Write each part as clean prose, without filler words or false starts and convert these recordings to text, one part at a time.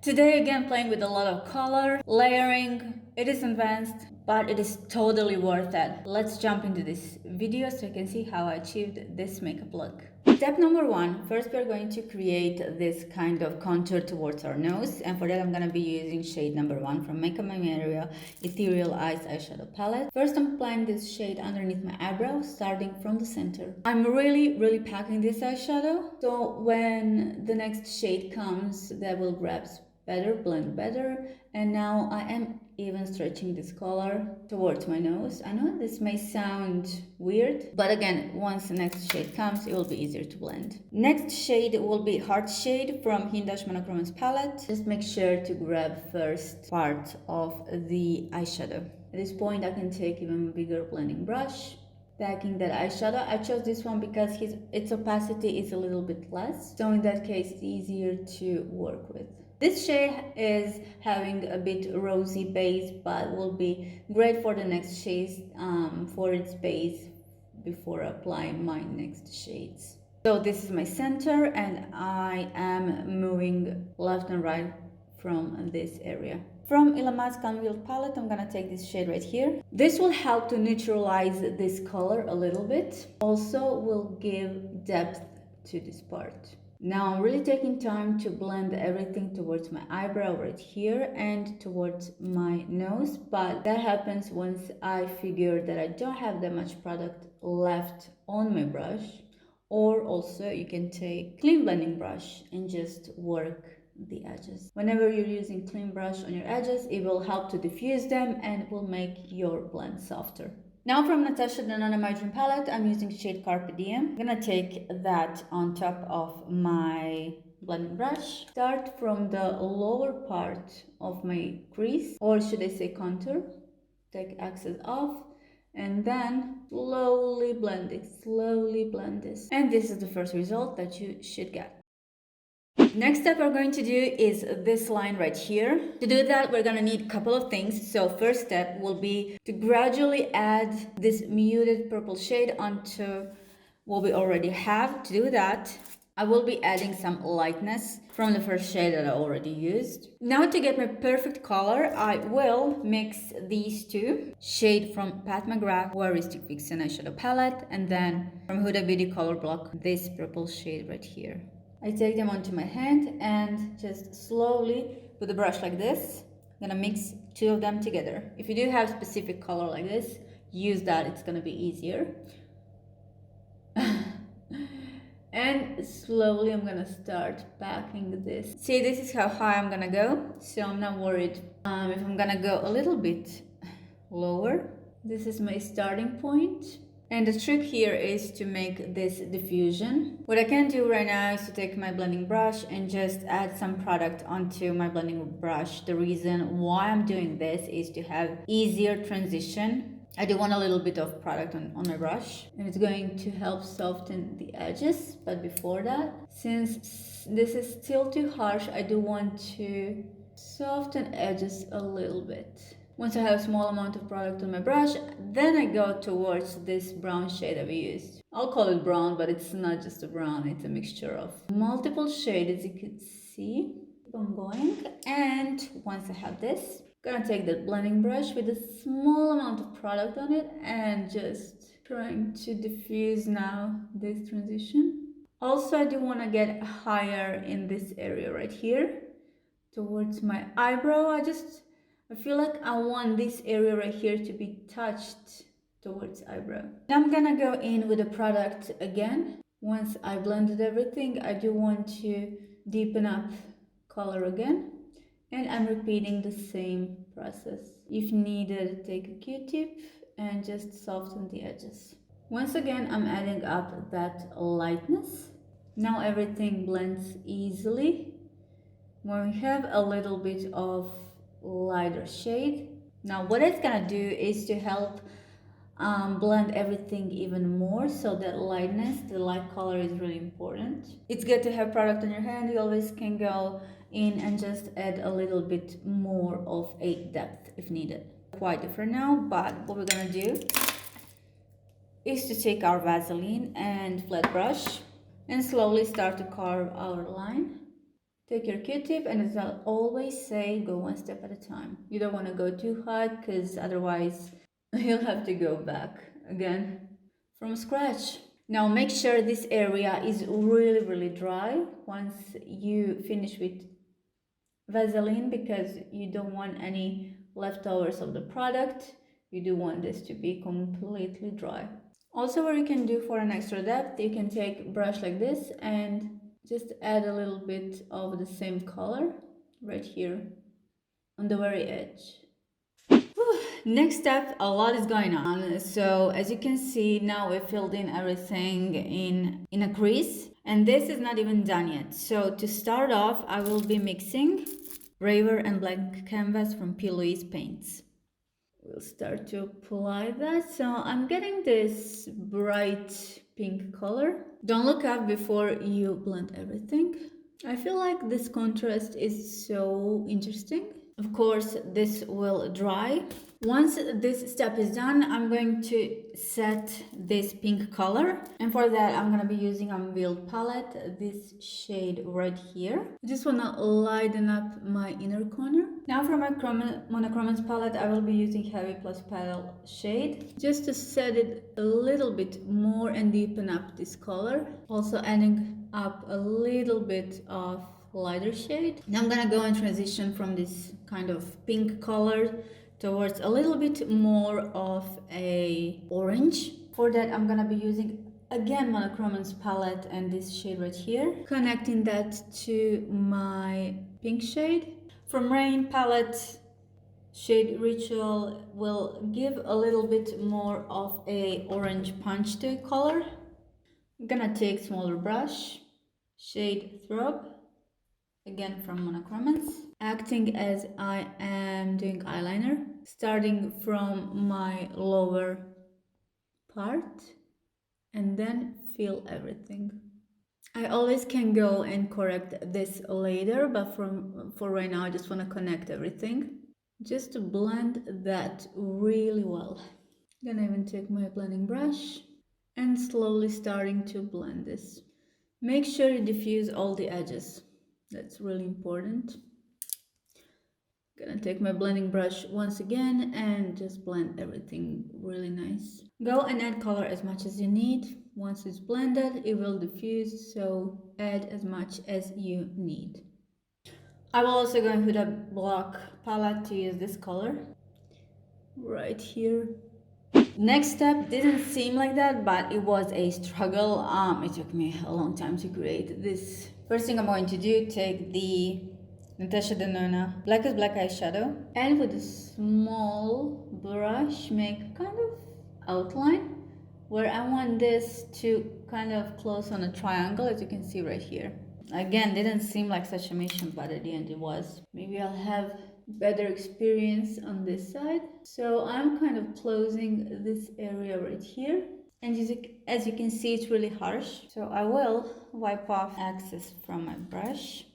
Today again playing with a lot of color, layering. It is advanced, but it is totally worth it. Let's jump into this video so you can see how I achieved this makeup look. Step number one, first we're going to create this kind of contour towards our nose, and for that I'm going to be using shade number 1 from Makeup My Area Ethereal Eyeshadow palette. First I'm applying this shade underneath my eyebrow, starting from the center. I'm really packing this eyeshadow, so when the next shade comes, that will grab better, blend better. And now I am even stretching this color towards my nose. I know this may sound weird, but again, once the next shade comes, it will be easier to blend. Next shade will be Heart Shade from Hindash Monocromance palette. Just make sure to grab first part of the eyeshadow. At this point, I can take even bigger blending brush, packing that eyeshadow. I chose this one because its opacity is a little bit less, so in that case, it's easier to work with. This shade is having a bit rosy base, but will be great for the next shades for its base before applying my next shades. So this is my center, and I am moving left and right from this area. From Illamat's Concealed palette, I'm gonna take this shade right here. This will help to neutralize this color a little bit. Also will give depth to this part. Now I'm really taking time to blend everything towards my eyebrow right here and towards my nose, but that happens once I figure that I don't have that much product left on my brush. Or also you can take clean blending brush and just work the edges. Whenever you're using clean brush on your edges, it will help to diffuse them and will make your blend softer. Now from Natasha Denona My Dream palette, I'm using shade Carpe Diem. I'm gonna take that on top of my blending brush. Start from the lower part of my crease, or should I say contour. Take excess off, and then slowly blend it, this. And this is the first result that you should get. Next step we're going to do is this line right here. To do that, we're gonna need a couple of things. So first step will be to gradually add this muted purple shade onto what we already have. To do that, I will be adding some lightness from the first shade that I already used. Now to get my perfect color, I will mix these two. Shade from Pat McGrath Waristic Vixen Eyeshadow Palette, and then from Huda Beauty Color Block, this purple shade right here. I take them onto my hand and just slowly, with a brush like this, I'm gonna mix two of them together. If you do have specific color like this, use that, it's gonna be easier. And slowly I'm gonna start packing this. See, this is how high I'm gonna go, so I'm not worried if I'm gonna go a little bit lower. This is my starting point. And the trick here is to make this diffusion. What I can do right now is to take my blending brush and just add some product onto my blending brush. The reason why I'm doing this is to have easier transition. I do want a little bit of product on my brush, and it's going to help soften the edges. But before that, since this is still too harsh, I do want to soften edges a little bit. Once I have a small amount of product on my brush, then I go towards this brown shade I've used. I'll call it brown, but it's not just a brown, it's a mixture of multiple shades, as you can see. I'm going, and once I have this, I'm gonna take that blending brush with a small amount of product on it and just trying to diffuse now this transition. Also, I do want to get higher in this area right here towards my eyebrow. I feel like I want this area right here to be touched towards eyebrow. Now I'm gonna go in with the product again. Once I blended everything, I do want to deepen up color again. And I'm repeating the same process. If needed, take a Q-tip and just soften the edges. Once again, I'm adding up that lightness. Now everything blends easily. When we have a little bit of lighter shade. Now what it's gonna do is to help blend everything even more, so that lightness, the light color is really important. It's good to have product on your hand. You always can go in and just add a little bit more of a depth if needed. Quite different now, but what we're gonna do is to take our Vaseline and flat brush and slowly start to carve our line Take your Q-tip, and as I always say, go one step at a time. You don't want to go too hard because otherwise you'll have to go back again from scratch. Now make sure this area is really dry once you finish with Vaseline, because you don't want any leftovers of the product. You do want this to be completely dry. Also, what you can do for an extra depth, you can take a brush like this and just add a little bit of the same color right here on the very edge. Next step, a lot is going on. So as you can see, now we filled in everything in a crease, and this is not even done yet. So to start off, I will be mixing Raver and Blank Canvas from P. Louise Paints. We'll start to apply that. So I'm getting this bright pink color. Don't look up before you blend everything. I feel like this contrast is so interesting. Of course, this will dry. Once this step is done, I'm going to set this pink color. And for that, I'm going to be using Unveiled palette, this shade right here. I just want to lighten up my inner corner. Now for my Monocromance palette, I will be using Heavy Plus Pale shade, just to set it a little bit more and deepen up this color. Also adding up a little bit of lighter shade. Now I'm gonna go and transition from this kind of pink color towards a little bit more of a orange. For that, I'm gonna be using again Monocromance palette and this shade right here, connecting that to my pink shade. From Rain palette, shade Ritual will give a little bit more of a orange punch to color. I'm gonna take smaller brush, shade Throb, again from Monocromance, acting as I am doing eyeliner, starting from my lower part and then fill everything. I always can go and correct this later, but for right now I just want to connect everything just to blend that really well. Then I even take my blending brush and slowly starting to blend this. Make sure you diffuse all the edges. That's really important. Gonna take my blending brush once again and just blend everything really nice. Go and add color as much as you need. Once it's blended, it will diffuse, so add as much as you need. I will also go in Huda Block palette to use this color right here. Next step didn't seem like that, but it was a struggle. It took me a long time to create this. First thing I'm going to do, take the Natasha Denona Black is Black eyeshadow, and with a small brush make kind of outline where I want this to kind of close on a triangle, as you can see right here. Again, didn't seem like such a mission, but at the end it was. Maybe I'll have better experience on this side. So I'm kind of closing this area right here. And as you can see, it's really harsh. So I will wipe off excess from my brush.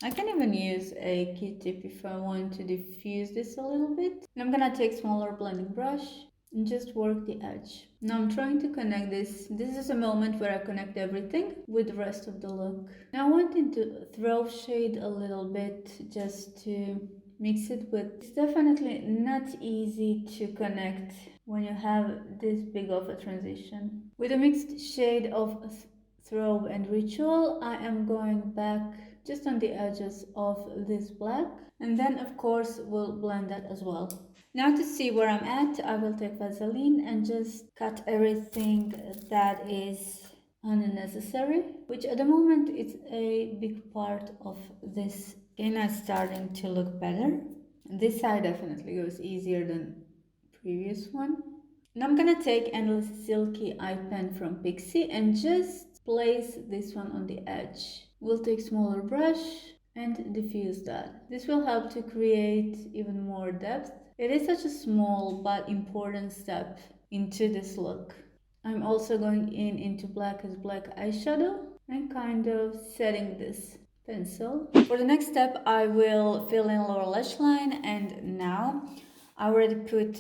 I can even use a Q-tip if I want to diffuse this a little bit. And I'm gonna take smaller blending brush and just work the edge. Now I'm trying to connect this. This is a moment where I connect everything with the rest of the look. Now I wanted to throw shade a little bit just to mix it with. It's definitely not easy to connect when you have this big of a transition. With a mixed shade of Throb and Ritual, I am going back just on the edges of this black, and then of course we'll blend that as well. Now to see where I'm at, I will take Vaseline and just cut everything that is unnecessary, which at the moment is a big part of this. Okay, now it's starting to look better. This side definitely goes easier than previous one. Now I'm gonna take Endless Silky Eye Pen from Pixie and just place this one on the edge. We'll take smaller brush and diffuse that. This will help to create even more depth. It is such a small but important step into this look. I'm also going into Black is Black eyeshadow and kind of setting this pencil. For the next step, I will fill in lower lash line, and now I already put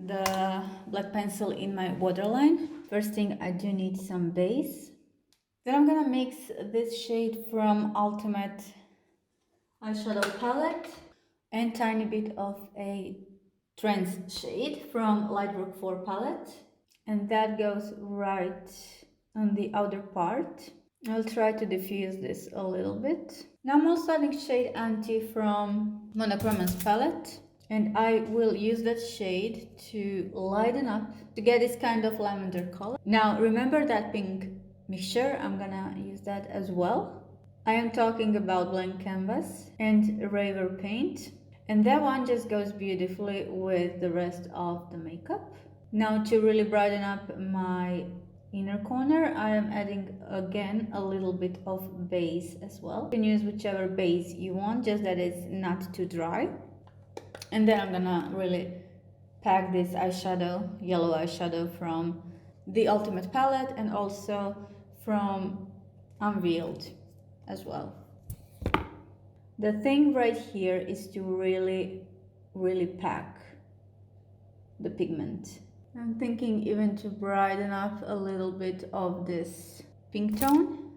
the black pencil in my waterline. First thing, I do need some base. Then I'm gonna mix this shade from Ultimate eyeshadow palette and tiny bit of a trance shade from Lightwork 4 palette, and that goes right on the outer part. I'll try to diffuse this a little bit. Now I'm also adding shade Anti from Monocromance palette, and I will use that shade to lighten up to get this kind of lavender color. Now remember that pink mixture, I'm gonna use that as well. I am talking about blank canvas and Raver paint, and that one just goes beautifully with the rest of the makeup. Now to really brighten up my inner corner, I am adding again a little bit of base as well. You can use whichever base you want, just that it's not too dry. And then I'm gonna really pack this eyeshadow, yellow eyeshadow from the Ultimate palette and also from Unveiled as well. The thing right here is to really pack the pigment. I'm thinking even to brighten up a little bit of this pink tone.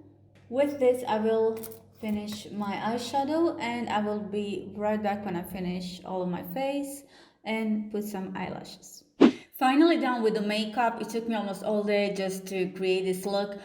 With this I will finish my eyeshadow, and I will be right back when I finish all of my face and put some eyelashes. Finally done with the makeup. It took me almost all day just to create this look.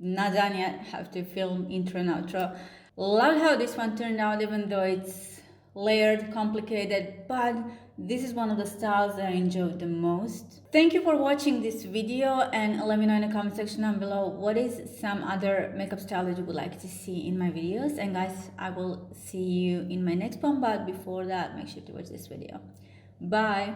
Not done yet, have to film intro and outro. Love how this one turned out, even though it's layered, complicated, but this is one of the styles that I enjoyed the most. Thank you for watching this video, and let me know in the comment section down below what is some other makeup style that you would like to see in my videos. And guys, I will see you in my next one, but before that, make sure to watch this video. Bye!